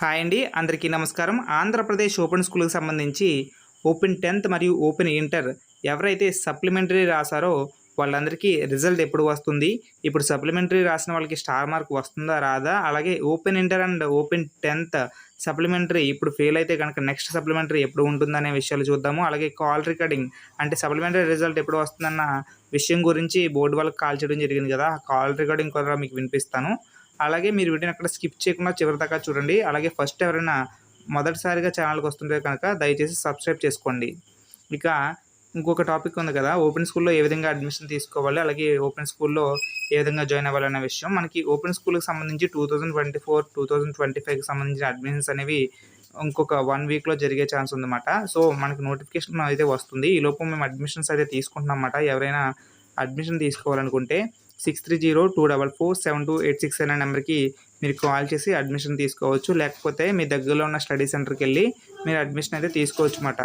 Hi అండి, అందరికీ నమస్కారం. ఆంధ్రప్రదేశ్ ఓపెన్ స్కూల్కి సంబంధించి ఓపెన్ 10th మరియు ఓపెన్ ఇంటర్ ఎవరైతే సప్లిమెంటరీ రాసారో వాళ్ళందరికీ రిజల్ట్ ఎప్పుడు వస్తుంది, ఇప్పుడు సప్లిమెంటరీ రాసిన వాళ్ళకి స్టార్ మార్క్ వస్తుందా రాదా, అలాగే open inter and open 10th supplementary ఇప్పుడు ఫెయిల్ అయితే కనుక నెక్స్ట్ సప్లిమెంటరీ ఎప్పుడు ఉంటుందనే విషయాలు చూద్దాము. అలాగే కాల్ రికార్డింగ్ అంటే సప్లిమెంటరీ రిజల్ట్ ఎప్పుడు వస్తుందన్న విషయం గురించి బోర్డు వాళ్ళకి కాల్ చేయడం జరిగింది కదా, ఆ కాల్ రికార్డింగ్ కూడా మీకు వినిపిస్తాను. అలాగే మీరు వీడియోని అక్కడ స్కిప్ చేయకుండా చివరి దాకా చూడండి. అలాగే ఫస్ట్ ఎవరైనా మొదటిసారిగా ఛానల్కి వస్తుంటే కనుక దయచేసి సబ్స్క్రైబ్ చేసుకోండి. ఇక ఇంకొక టాపిక్ ఉంది కదా, ఓపెన్ స్కూల్లో ఏ విధంగా అడ్మిషన్ తీసుకోవాలి, అలాగే ఓపెన్ స్కూల్లో ఏ విధంగా జాయిన్ అవ్వాలనే విషయం. మనకి ఓపెన్ స్కూల్కి సంబంధించి 2024, 2025కి సంబంధించిన అడ్మిషన్స్ అనేవి ఇంకొక 1 వీక్లో జరిగే ఛాన్స్ ఉందన్నమాట. సో మనకి నోటిఫికేషన్ అయితే వస్తుంది. ఈలోపు మేము అడ్మిషన్స్ అయితే తీసుకుంటున్నాం అన్నమాట. ఎవరైనా అడ్మిషన్ తీసుకోవాలనుకుంటే 6302447286 అనే నెంబర్కి మీరు కాల్ చేసి అడ్మిషన్ తీసుకోవచ్చు. లేకపోతే మీ దగ్గరలో ఉన్న స్టడీ సెంటర్కి వెళ్ళి మీరు అడ్మిషన్ అయితే తీసుకోవచ్చు అన్నమాట.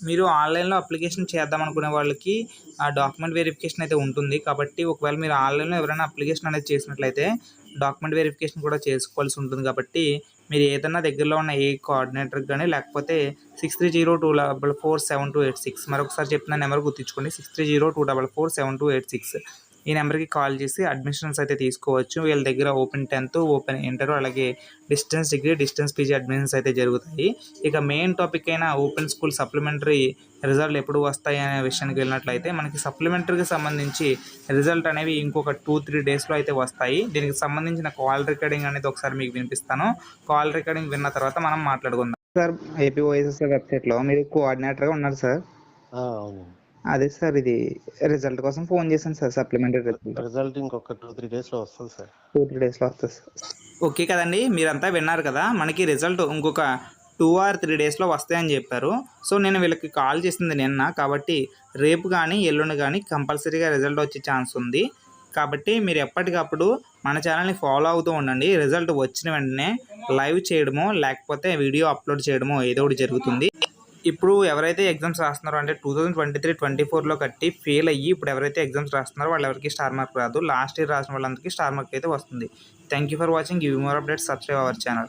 మీరు ఆన్లైన్లో అప్లికేషన్ చేద్దాం అనుకునే వాళ్ళకి ఆ డాక్యుమెంట్ వెరిఫికేషన్ అయితే ఉంటుంది. కాబట్టి ఒకవేళ మీరు ఆన్లైన్లో ఎవరైనా అప్లికేషన్ అనేది చేసినట్లయితే డాక్యుమెంట్ వెరిఫికేషన్ కూడా చేసుకోవాల్సి ఉంటుంది. కాబట్టి మీరు ఏదైనా దగ్గరలో ఉన్న ఏ కోఆర్డినేటర్కి కానీ లేకపోతే 6302447286 మరొకసారి చెప్పిన నెంబర్ గుర్తుంచుకోండి, 6302447286 ఈ నెంబర్కి కాల్ చేసి అడ్మిషన్స్ అయితే తీసుకోవచ్చు. వీళ్ళ దగ్గర ఓపెన్ 10th, ఓపెన్ ఇంటర్, అలాగే distance degree, distance PG admissions అయితే జరుగుతాయి. ఇక మెయిన్ టాపిక్ అయిన ఓపెన్ స్కూల్ సప్లిమెంటరీ రిజల్ట్ ఎప్పుడు వస్తాయి అనే విషయానికి వెళ్ళినట్లయితే మనకి సప్లిమెంటరీకి సంబంధించి రిజల్ట్ అనేవి ఇంకొక 2-3 డేస్లో అయితే వస్తాయి. దీనికి సంబంధించిన కాల్ రికార్డింగ్ అనేది ఒకసారి మీకు వినిపిస్తాను. కాల్ రికార్డింగ్ విన్న తర్వాత మనం మాట్లాడుకుందాం. సార్, ఏపీఓఎస్ఎస్ వెబ్సైట్లో మీరు కోఆర్డినేటర్గా ఉన్నారు సార్. అవును. అదే సార్, ఇది రిజల్ట్ కోసం ఫోన్ చేశాను సార్. సప్లిమెంటరీ రిజల్ట్ ఇంకొక 2-3 డేస్లో వస్తుంది సార్. 2-3 డేస్లో వస్తుంది సార్. ఓకే కదండి, మీరంతా విన్నారు కదా. మనకి రిజల్ట్ ఇంకొక 2 or 3 డేస్లో వస్తాయని చెప్పారు. సో నేను వీళ్ళకి కాల్ చేసింది నిన్న, కాబట్టి రేపు కానీ ఎల్లుండి కానీ కంపల్సరీగా రిజల్ట్ వచ్చే ఛాన్స్ ఉంది. కాబట్టి మీరు ఎప్పటికప్పుడు మన ఛానల్ని ఫాలో అవుతూ ఉండండి. రిజల్ట్ వచ్చిన వెంటనే లైవ్ చేయడమో లేకపోతే వీడియో అప్లోడ్ చేయడమో ఏదో ఒకటి జరుగుతుంది. ఇప్పుడు ఎవరైతే ఎగ్జామ్స్ రాస్తున్నారో అంటే 2023-24లో కట్టి ఫెయిల్ అయ్యి ఇప్పుడు ఎవరైతే ఎగ్జామ్స్ రాస్తున్నారో వాళ్ళు ఎవరికి స్టార్ మార్క్ రాదు. లాస్ట్ ఇయర్ రాసిన వాళ్ళందరికీ స్టార్ మార్క్ అయితే వస్తుంది. Thank you for watching. Give more updates, subscribe our channel.